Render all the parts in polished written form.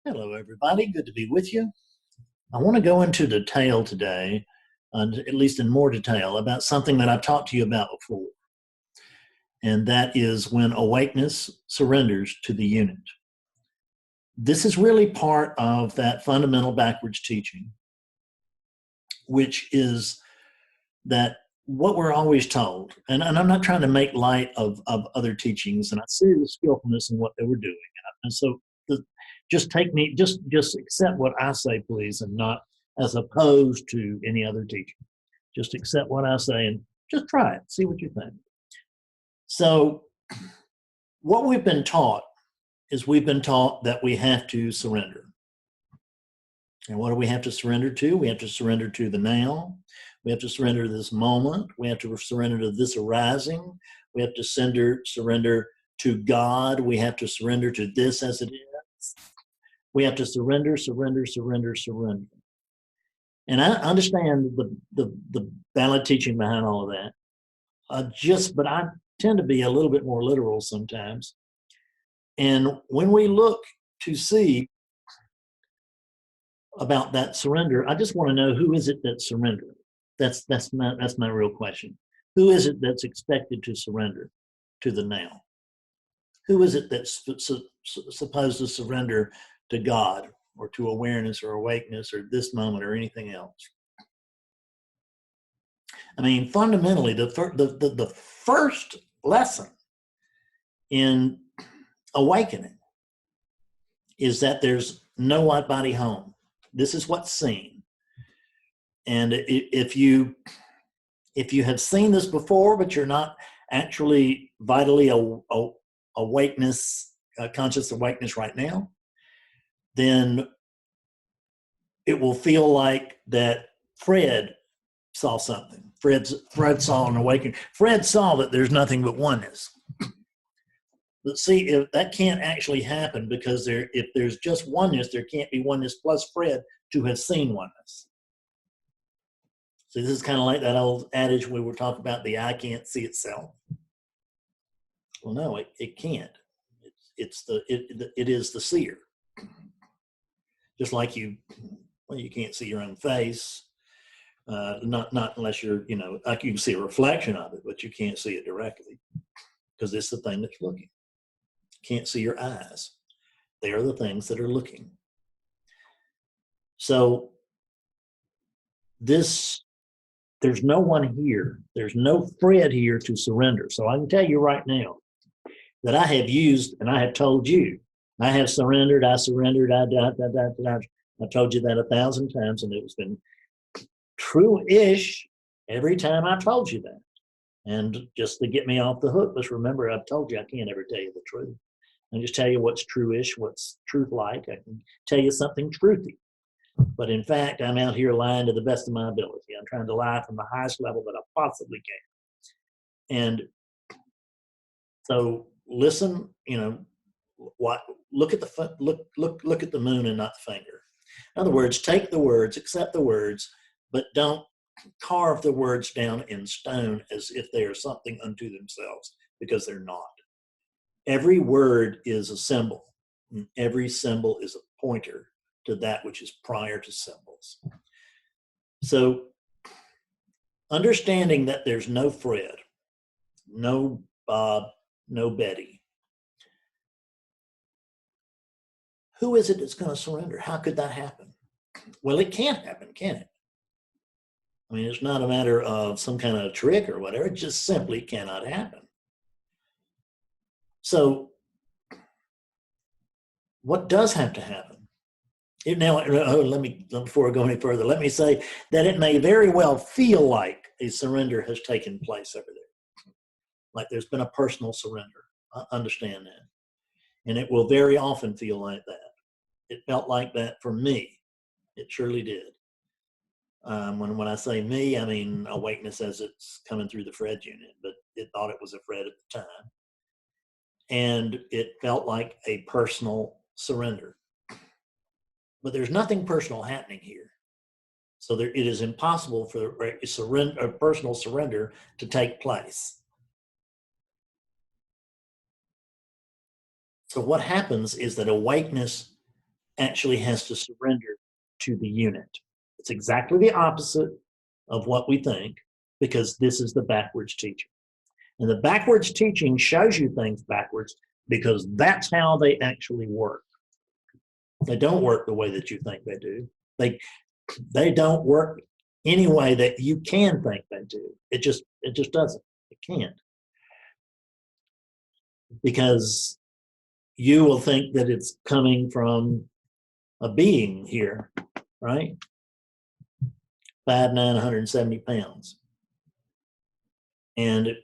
Hello, everybody. Good to be with you. I want to go into detail today, at least in more detail, about something that I've talked to you about before, and that is when awakeness surrenders to the unit. This is really part of that fundamental backwards teaching, which is that what we're always told, and I'm not trying to make light of other teachings, and I see the skillfulness in what they were doing. And so just accept what I say, please, and not as opposed to any other teaching. Just accept what I say and just try it, see what you think. So what we've been taught is we've been taught that we have to surrender. And what do we have to surrender to? We have to surrender to the now. We have to surrender to this moment. We have to surrender to this arising. We have to surrender to God. We have to surrender to this as it is. We have to surrender. And I understand the valid teaching behind all of that. But I tend to be a little bit more literal sometimes. And when we look to see about that surrender, I just want to know, who is it that's surrendering? That's my real question. Who is it that's expected to surrender to the now? Who is it that's supposed to surrender to God or to awareness or awakeness or this moment or anything else? I mean, fundamentally, the first lesson in awakening is that there's no white body home. This is what's seen. And if you have seen this before, but you're not actually vitally conscious awakeness right now, then it will feel like that Fred saw something. Fred saw an awakening. Fred saw that there's nothing but oneness. But see, if that can't actually happen, because if there's just oneness, there can't be oneness plus Fred to have seen oneness. So this is kind of like that old adage we were talking about, the eye can't see itself. Well, no, it can't. It is the seer. Just like you can't see your own face, not unless you're, like you can see a reflection of it, but you can't see it directly because it's the thing that's looking. Can't see your eyes. They are the things that are looking. So there's no one here. There's no Fred here to surrender. So I can tell you right now that I have used, and I have told you, I have surrendered, I surrendered, I told you that 1,000 times, and it's been true-ish every time I told you that. And just to get me off the hook, let's remember, I've told you I can't ever tell you the truth. I just tell you what's true-ish, what's truth-like. I can tell you something truthy. But in fact, I'm out here lying to the best of my ability. I'm trying to lie from the highest level that I possibly can. And so listen, look at the moon and not the finger. In other words, take the words, accept the words, but don't carve the words down in stone as if they are something unto themselves, because they're not. Every word is a symbol, and every symbol is a pointer to that which is prior to symbols. So understanding that there's no Fred, no Bob, no Betty, who is it that's going to surrender? How could that happen? Well, it can't happen, can it? I mean, it's not a matter of some kind of trick or whatever. It just simply cannot happen. So what does have to happen? Before I go any further, let me say that it may very well feel like a surrender has taken place over there. Like there's been a personal surrender. I understand that. And it will very often feel like that. It felt like that for me. It surely did. When I say me, I mean awakeness as it's coming through the Fred unit, but it thought it was a Fred at the time. And it felt like a personal surrender. But there's nothing personal happening here. So it is impossible for a personal surrender to take place. So what happens is that awakeness actually has to surrender to the unit. It's exactly the opposite of what we think, because this is the backwards teaching. And the backwards teaching shows you things backwards because that's how they actually work. They don't work the way that you think they do. They don't work any way that you can think they do. It just doesn't. It can't. Because you will think that it's coming from a being here, right? 5'9", 170 pounds. And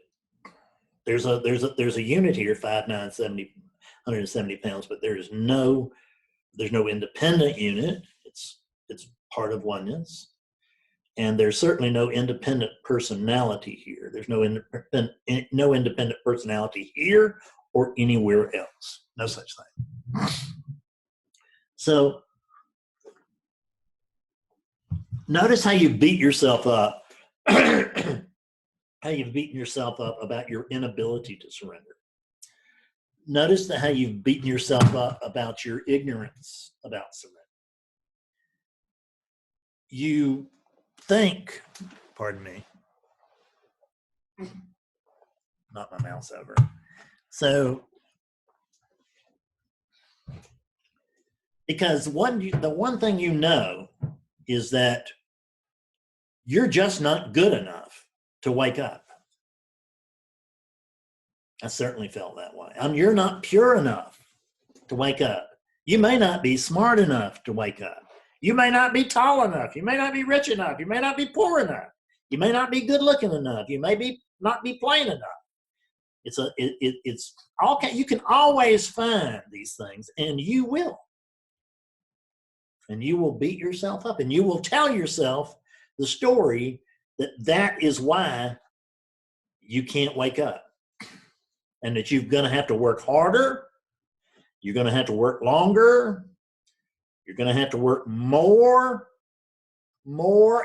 there's a unit here, 5'9", 170 pounds, but there's no independent unit. It's part of oneness. And there's certainly no independent personality here. There's no independent personality here or anywhere else. No such thing. So notice how you beat yourself up, how you've beaten yourself up about your inability to surrender. Notice how you've beaten yourself up about your ignorance about surrender. You think, pardon me, knock my mouse over. So, because the one thing you know is that you're just not good enough to wake up. I certainly felt that way. You're not pure enough to wake up. You may not be smart enough to wake up. You may not be tall enough. You may not be rich enough. You may not be poor enough. You may not be good looking enough. You may not be plain enough. It's all. You can always find these things, and you will. And you will beat yourself up, and you will tell yourself the story that is why you can't wake up, and that you're going to have to work harder. You're going to have to work longer. You're going to have to work more,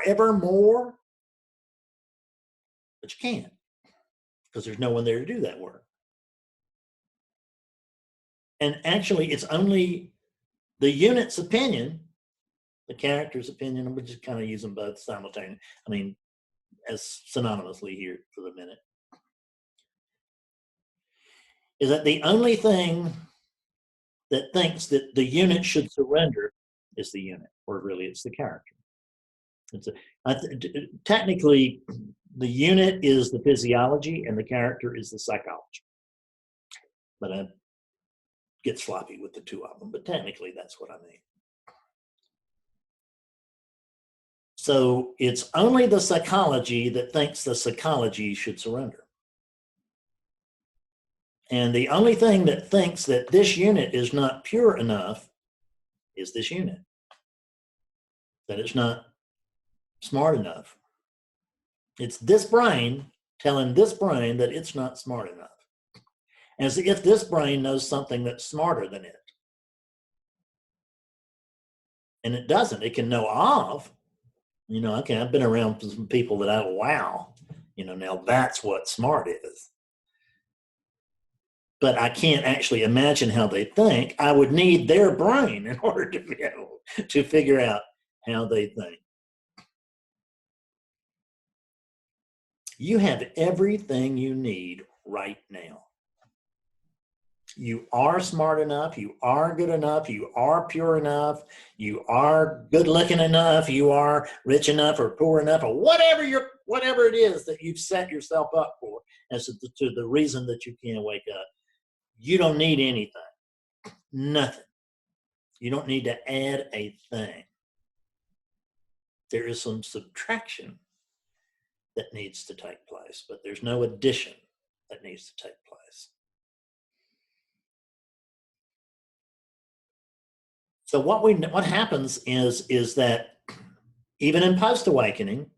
ever more. But you can't, because there's no one there to do that work. And actually, it's only the unit's opinion, the character's opinion, and we just kind of use them both simultaneously. I mean, as synonymously here for the minute. Is that the only thing that thinks that the unit should surrender is the unit, or really it's the character. Technically, the unit is the physiology and the character is the psychology. But I get sloppy with the two of them, but technically that's what I mean. So it's only the psychology that thinks the psychology should surrender. And the only thing that thinks that this unit is not pure enough is this unit. That it's not smart enough. It's this brain telling this brain that it's not smart enough. As if this brain knows something that's smarter than it. And it doesn't. It can know of. Okay, I've been around some people that wow, now that's what smart is. But I can't actually imagine how they think. I would need their brain in order to be able to figure out how they think. You have everything you need right now. You are smart enough, you are good enough, you are pure enough, you are good looking enough, you are rich enough or poor enough, or whatever it is that you've set yourself up for as to the reason that you can't wake up. You don't need anything. Nothing. You don't need to add a thing. There is some subtraction that needs to take place, but there's no addition that needs to take place. So what happens is that even in post-awakening,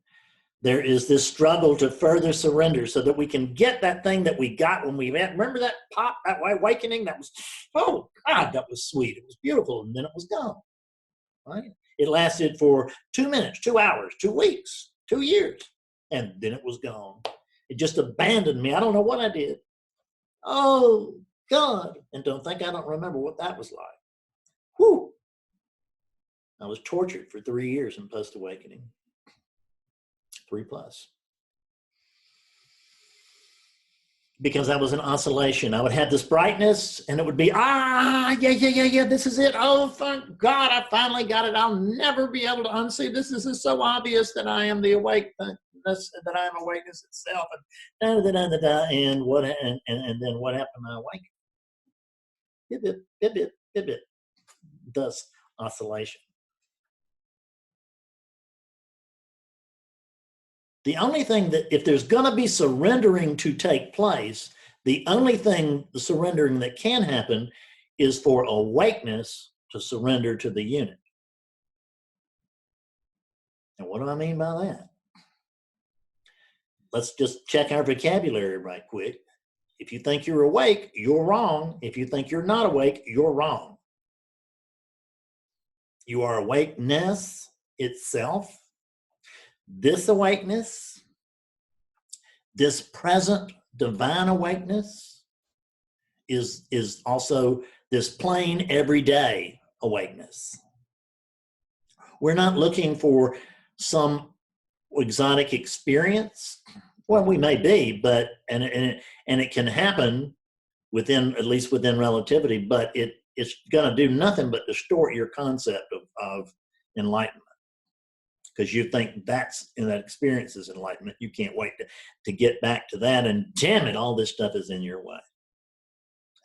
there is this struggle to further surrender so that we can get that thing that we got when we met. Remember that pop, that awakening? That was, oh God, that was sweet. It was beautiful, and then it was gone. Right? It lasted for 2 minutes, 2 hours, 2 weeks, 2 years, and then it was gone. It just abandoned me. I don't know what I did. Oh God! And don't think I don't remember what that was like. Whew! I was tortured for 3 years in post-awakening, 3+. Because I was an oscillation. I would have this brightness and it would be, yeah, this is it. Oh, thank God, I finally got it. I'll never be able to unsee this. This is so obvious that I am the awakeness, that I am awakeness itself. And then what happened? I awakened. Bit. Thus, oscillation. The only thing that, if there's going to be surrendering to take place, the only thing, the surrendering that can happen is for awakeness to surrender to the unit. And what do I mean by that? Let's just check our vocabulary right quick. If you think you're awake, you're wrong. If you think you're not awake, you're wrong. You are awakeness itself. This awakeness, this present divine awakeness is also this plain everyday awakeness. We're not looking for some exotic experience. Well, we may be, but and it can happen within, at least within relativity, but it's going to do nothing but distort your concept of enlightenment. Because you think that experience is enlightenment. You can't wait to get back to that. And damn it, all this stuff is in your way.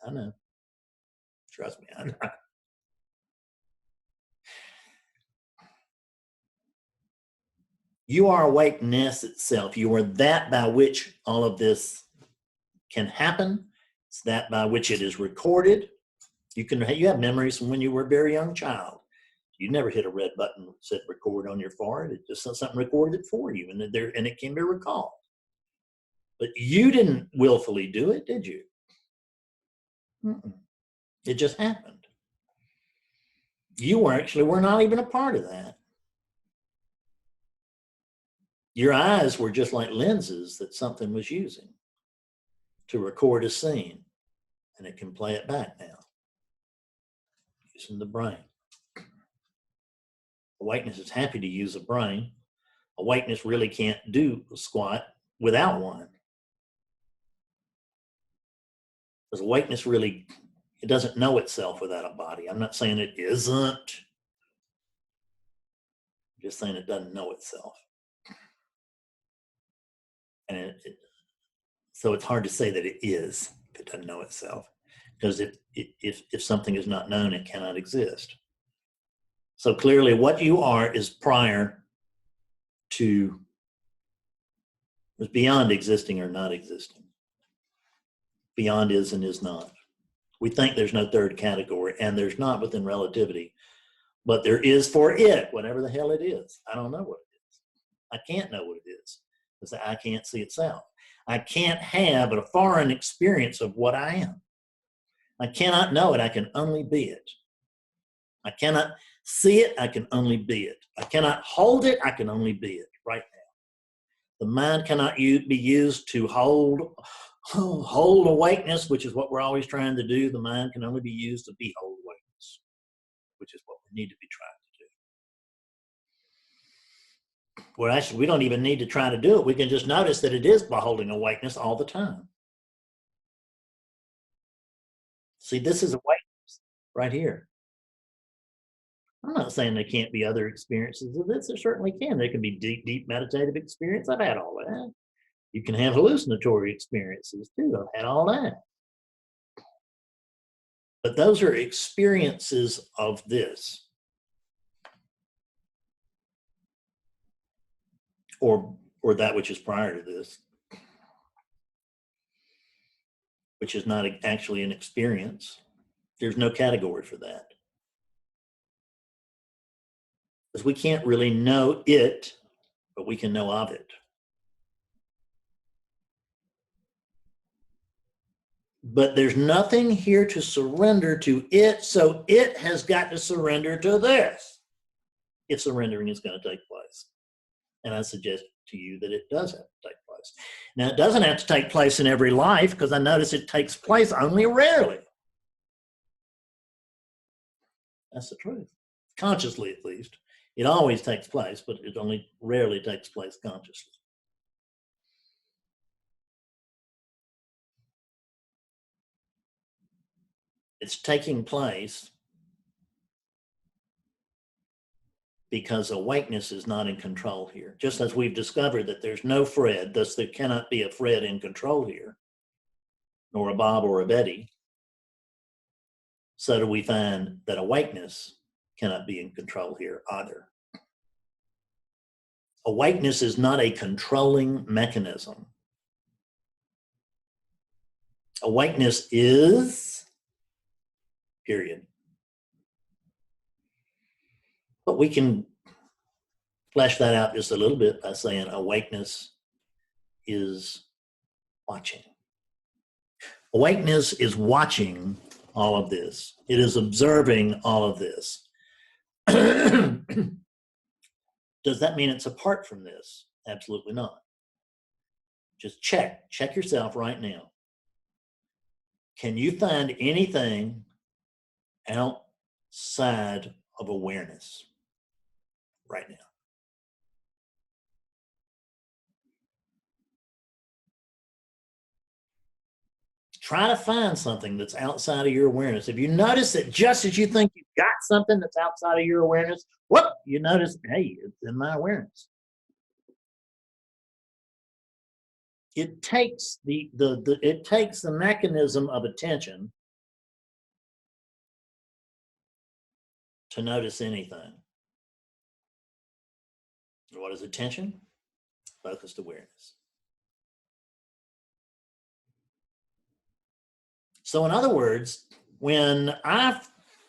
I know. Trust me, I know. You are awakeness itself. You are that by which all of this can happen. It's that by which it is recorded. You have memories from when you were a very young child. You never hit a red button that said record on your forehead. It just something recorded it for you, and it can be recalled. But you didn't willfully do it, did you? It just happened. You were not even a part of that. Your eyes were just like lenses that something was using to record a scene, and it can play it back now using the brain. Awakeness is happy to use a brain. Awakeness really can't do squat without one. Because awakeness really, it doesn't know itself without a body. I'm not saying it isn't. I'm just saying it doesn't know itself. And so it's hard to say that it is if it doesn't know itself. Because if something is not known, it cannot exist. So clearly what you are is prior to, is beyond existing or not existing. Beyond is and is not. We think there's no third category, and there's not within relativity, but there is for it, whatever the hell it is. I don't know what it is. I can't know what it is because I can't see itself. I can't have a foreign experience of what I am. I cannot know it. I can only be it. I cannot see it. I can only be it. I cannot hold it. I can only be it right now. The mind cannot be used to hold awakeness, which is what we're always trying to do. The mind can only be used to behold awakeness, which is what we need to be trying to do. Well, actually, we don't even need to try to do it. We can just notice that it is beholding awakeness all the time. See, this is awakeness right here. I'm not saying there can't be other experiences of this. There certainly can. There can be deep meditative experience. I've had all that. You can have hallucinatory experiences too. I've had all that. But those are experiences of this. Or that which is prior to this. Which is not actually an experience. There's no category for that. Because we can't really know it, but we can know of it. But there's nothing here to surrender to it, so it has got to surrender to this if surrendering is going to take place. And I suggest to you that it does have to take place. Now, it doesn't have to take place in every life, because I notice it takes place only rarely. That's the truth. consciously at least. It always takes place, but it only rarely takes place consciously. It's taking place because awakeness is not in control here. Just as we've discovered that there's no Fred, thus there cannot be a Fred in control here, nor a Bob or a Betty, so do we find that awakeness cannot be in control here either. Awakeness is not a controlling mechanism. Awakeness is, period. But we can flesh that out just a little bit by saying awakeness is watching. Awakeness is watching all of this. It is observing all of this. Does that mean it's apart from this? Absolutely not. Just check yourself right now. Can you find anything outside of awareness right now? Try to find something that's outside of your awareness. If you notice that just as you think you've got something that's outside of your awareness, whoop, you notice, hey, it's in my awareness. It takes it takes the mechanism of attention to notice anything. What is attention? Focused awareness. So in other words, when I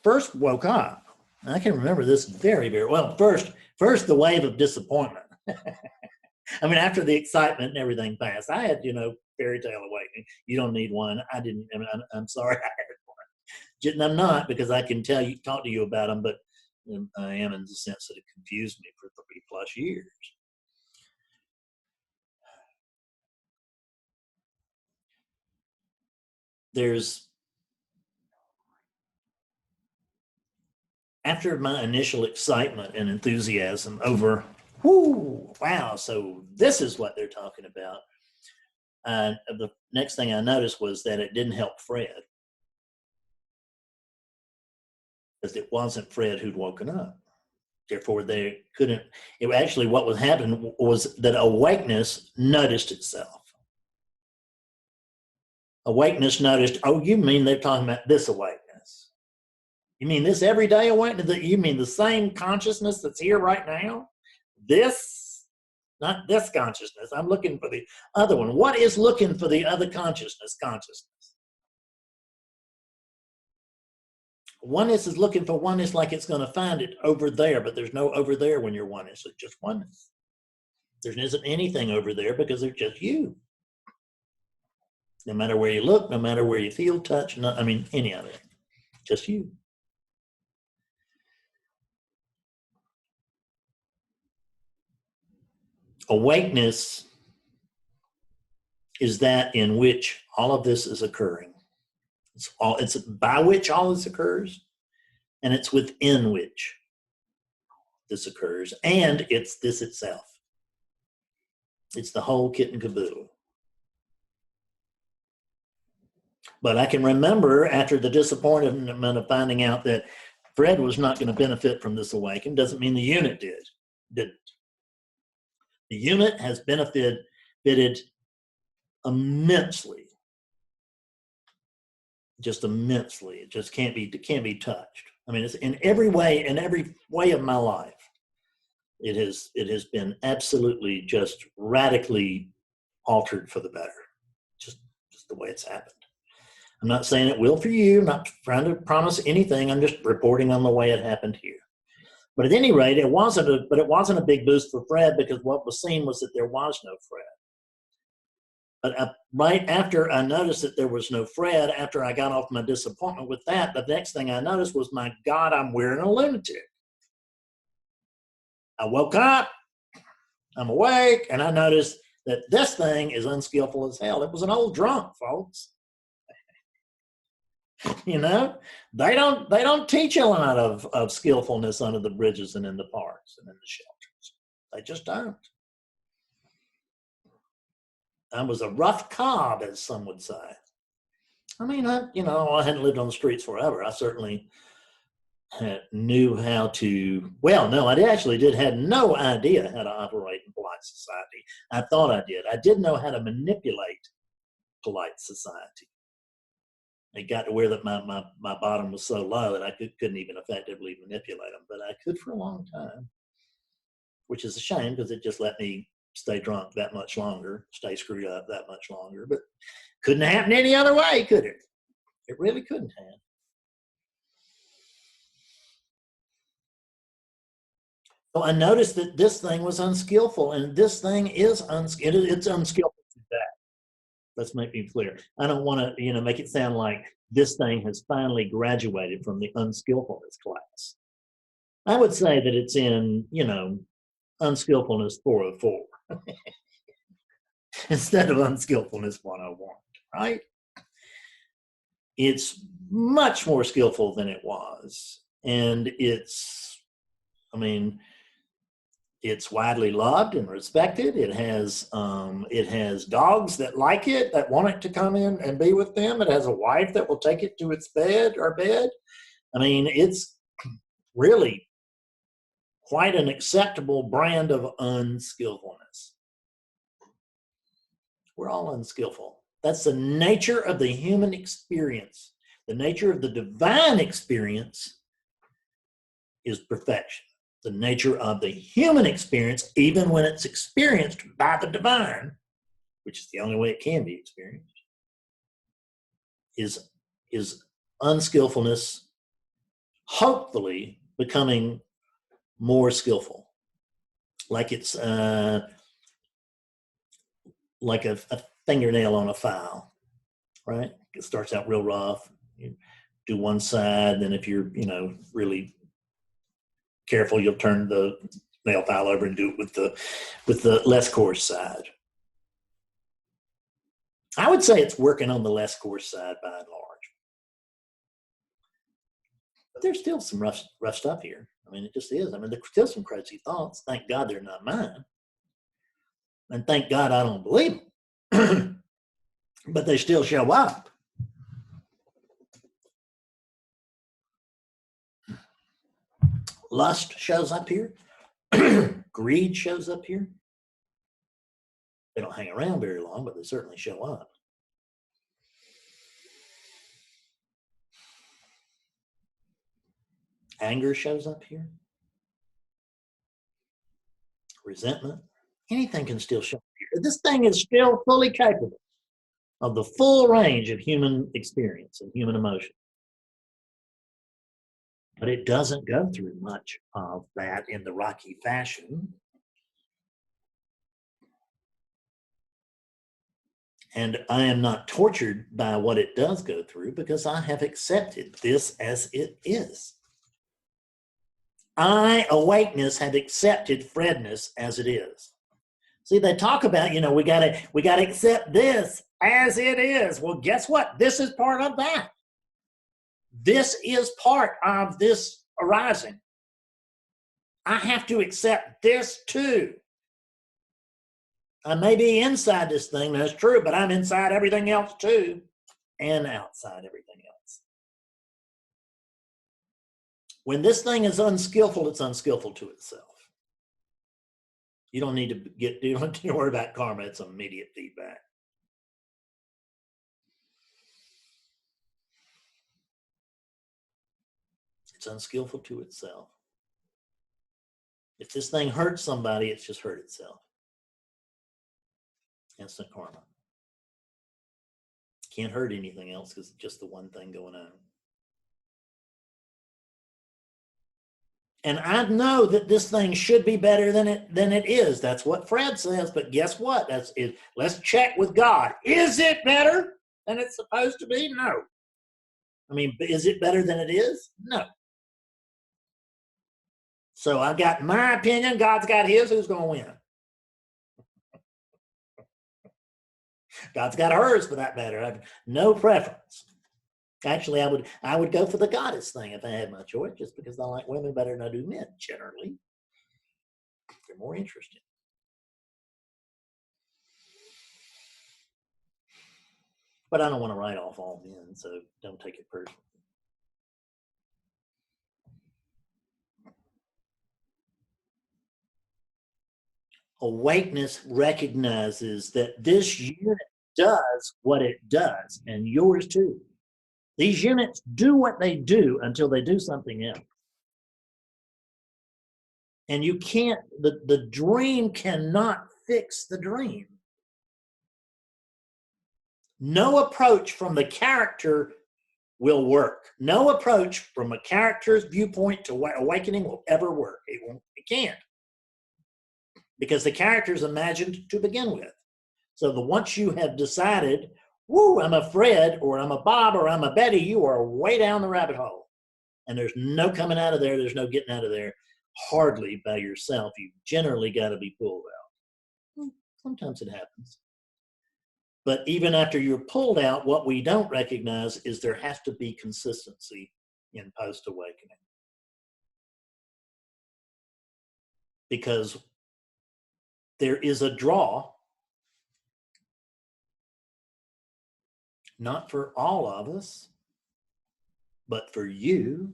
first woke up, I can remember this very, very well. First the wave of disappointment. I mean, after the excitement and everything passed, I had, fairy tale awakening. You don't need one. I didn't. I mean, I'm sorry I had one. I'm not, because I can talk to you about them, but I am in the sense that it confused me for 3+ years. After my initial excitement and enthusiasm over, wow, so this is what they're talking about. And the next thing I noticed was that it didn't help Fred, because it wasn't Fred who'd woken up. Therefore, they couldn't. It actually, what was happening was that awakeness noticed itself. Awakeness noticed, oh, you mean they're talking about this awakeness? You mean this everyday awakeness? You mean the same consciousness that's here right now? This, not this consciousness. I'm looking for the other one. What is looking for the other consciousness? Oneness is looking for oneness like it's going to find it over there, but there's no over there when you're oneness. It's just oneness. There isn't anything over there because there's just you. No matter where you look, no matter where you feel, touch, any of it. Just you. Awakeness is that in which all of this is occurring. It's by which all this occurs, and it's within which this occurs, and it's this itself. It's the whole kit and caboodle. But I can remember, after the disappointment of finding out that Fred was not going to benefit from this awakening, doesn't mean the unit didn't. The unit has benefited immensely, just immensely. It just can't be touched. I mean, it's in every way of my life. It has been absolutely just radically altered for the better. Just the way it's happened. I'm not saying it will for you. I'm not trying to promise anything. I'm just reporting on the way it happened here. But at any rate, it wasn't a big boost for Fred, because what was seen was that there was no Fred. But right after I noticed that there was no Fred, after I got off my disappointment with that, the next thing I noticed was, my God, I'm wearing a lunatic. I woke up, I'm awake, and I noticed that this thing is unskillful as hell. It was an old drunk, folks. You know, they don't teach a lot of skillfulness under the bridges and in the parks and in the shelters. They just don't. I was a rough cob, as some would say. I mean, I hadn't lived on the streets forever. I certainly knew how to. Well, no, I actually had no idea how to operate in polite society. I thought I did. I did know how to manipulate polite society. It got to where that my bottom was so low that I couldn't even effectively manipulate them, but I could for a long time, which is a shame because it just let me stay drunk that much longer, stay screwed up that much longer. But couldn't happen any other way, could it? It really couldn't have. So I noticed that this thing was unskillful, and this thing is it's unskillful to that. Let's make it clear. I don't want to, make it sound like this thing has finally graduated from the unskillfulness class. I would say that it's in, unskillfulness 404 instead of unskillfulness 101, right? It's much more skillful than it was. And it's widely loved and respected. It has dogs that like it, that want it to come in and be with them. It has a wife that will take it to its bed. It's really quite an acceptable brand of unskillfulness. We're all unskillful. That's the nature of the human experience. The nature of the divine experience is perfection. The nature of the human experience, even when it's experienced by the divine, which is the only way it can be experienced, is unskillfulness, hopefully becoming more skillful. Like it's like a fingernail on a file, right? It starts out real rough. You do one side, then if you're, really careful, you'll turn the nail file over and do it with the less coarse side. I would say it's working on the less coarse side by and large. But there's still some rough stuff here. It just is. There's still some crazy thoughts. Thank God they're not mine. And thank God I don't believe them. But they still show up. Lust shows up here. Greed shows up here. They don't hang around very long, but they certainly show up. Anger shows up here. Resentment. Anything can still show up here. This thing is still fully capable of the full range of human experience and human emotion. But it doesn't go through much of that in the Rocky fashion. And I am not tortured by what it does go through because I have accepted this as it is. I, awakeness, have accepted Fredness as it is. See, they talk about, we gotta accept this as it is. Well, guess what? This is part of that. This is part of this arising. I have to accept this too. I may be inside this thing, that's true, but I'm inside everything else too, and outside everything else. When this thing is unskillful, it's unskillful to itself. You don't need to worry about karma. It's immediate feedback. It's unskillful to itself. If this thing hurts somebody, it's just hurt itself. Instant karma. Can't hurt anything else because it's just the one thing going on. And I know that this thing should be better than it is. That's what Fred says. But guess what? That's it. Let's check with God. Is it better than it's supposed to be? No. Is it better than it is? No. So I've got my opinion. God's got his. Who's going to win? God's got hers, for that matter. I have no preference. Actually, I would go for the goddess thing if I had my choice, just because I like women better than I do men. Generally, they're more interesting. But I don't want to write off all men, so don't take it personally. Awakeness recognizes that this unit does what it does, and yours too. These units do what they do until they do something else. And you can't, the dream cannot fix the dream. No approach from the character will work. No approach from a character's viewpoint to awakening will ever work. It won't, it can't. Because the character is imagined to begin with. So once you have decided, woo, I'm a Fred, or I'm a Bob, or I'm a Betty, you are way down the rabbit hole. And there's no coming out of there. There's no getting out of there, hardly by yourself. You've generally got to be pulled out. Sometimes it happens. But even after you're pulled out, what we don't recognize is there has to be consistency in post-awakening. Because there is a draw, not for all of us, but for you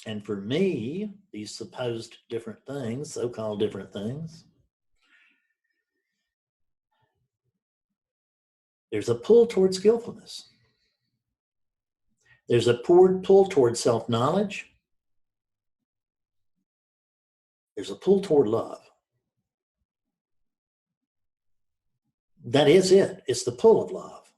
and for me, these supposed different things, so-called different things. There's a pull toward skillfulness. There's a pull toward self-knowledge. There's a pull toward love. That is it. It's the pull of love.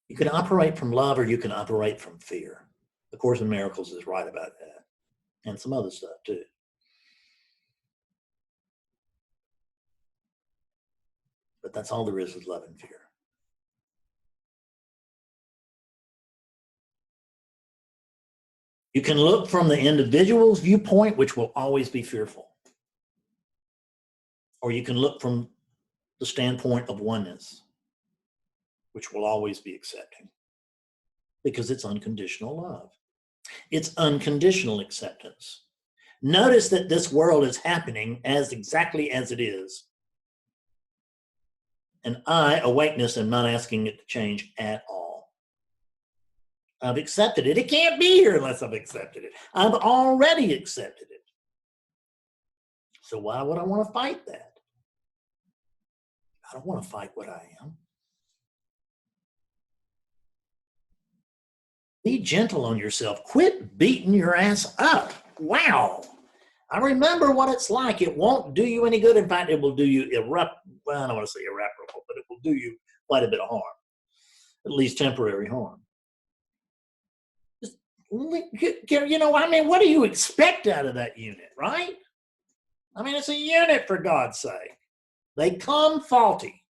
You can operate from love, or you can operate from fear. The Course in Miracles is right about that, and some other stuff too. But that's all there is love and fear. You can look from the individual's viewpoint, which will always be fearful. Or you can look from the standpoint of oneness, which will always be accepting. Because it's unconditional love. It's unconditional acceptance. Notice that this world is happening as exactly as it is. And I, awakeness, am not asking it to change at all. I've accepted it. It can't be here unless I've accepted it. I've already accepted it. So why would I want to fight that? I don't want to fight what I am. Be gentle on yourself. Quit beating your ass up. Wow. I remember what it's like. It won't do you any good. In fact, it will do you well, I don't want to say irreparable, but it will do you quite a bit of harm, at least temporary harm. Just, you know, I mean, what do you expect out of that unit, right? I mean, it's a unit, for God's sake. They come faulty.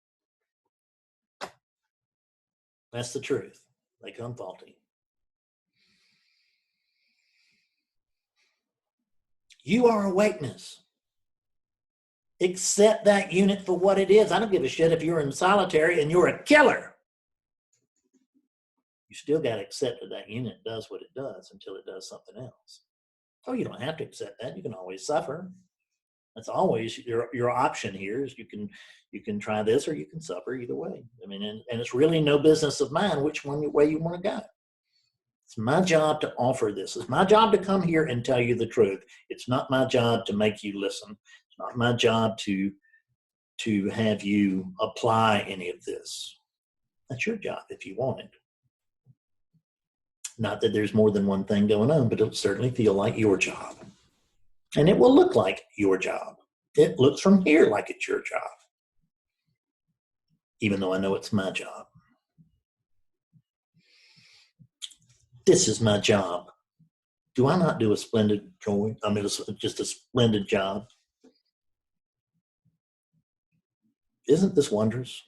That's the truth. They come faulty. You are awakeness. Accept that unit for what it is. I don't give a shit if you're in solitary and you're a killer. You still got to accept that that unit does what it does until it does something else. Oh, you don't have to accept that. You can always suffer. That's always your option here. Is you can try this or you can suffer, either way. I mean, and it's really no business of mine which way you want to go. It's my job to offer this. It's my job to come here and tell you the truth. It's not my job to make you listen. It's not my job to have you apply any of this. That's your job if you want it. Not that there's more than one thing going on, but it'll certainly feel like your job. And it will look like your job. It looks from here like it's your job, even though I know it's my job. This is my job. Do I not do a splendid job? I mean, just a splendid job. Isn't this wondrous?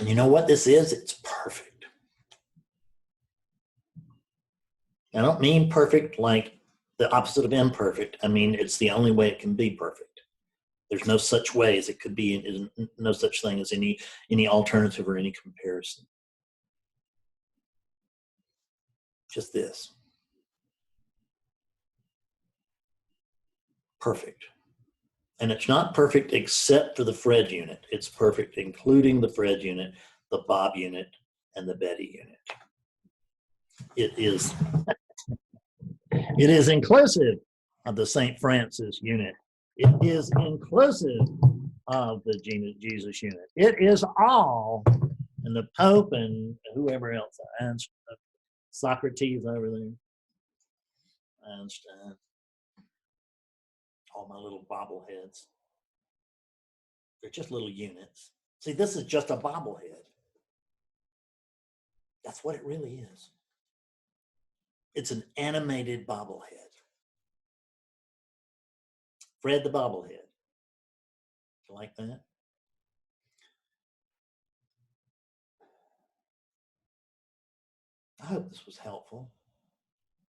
And you know what this is? It's perfect. I don't mean perfect like the opposite of imperfect. I mean, it's the only way it can be perfect. There's no such way as it could be, no such thing as any alternative or any comparison. Just this. Perfect. And it's not perfect except for the Fred unit. It's perfect including the Fred unit, the Bob unit, and the Betty unit. It is inclusive of the St. Francis unit. It is inclusive of the Jesus unit. It is all, and the Pope and whoever else, Socrates over there, Einstein, all my little bobbleheads. They're just little units. See, this is just a bobblehead. That's what it really is. It's an animated bobblehead. Fred the bobblehead. You like that? I hope this was helpful.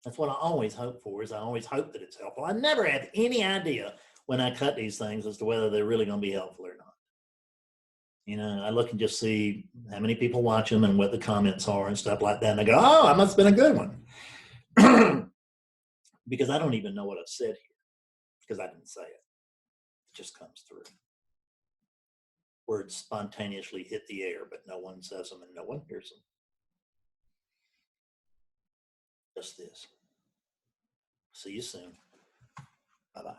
That's what I always hope for, is I always hope that it's helpful. I never have any idea when I cut these things as to whether they're really going to be helpful or not. You know, I look and just see how many people watch them and what the comments are and stuff like that. And I go, oh, I must have been a good one. Because I don't even know what I've said here because I didn't say it. It just comes through. Words spontaneously hit the air, but no one says them and no one hears them. Just this. See you soon. Bye-bye.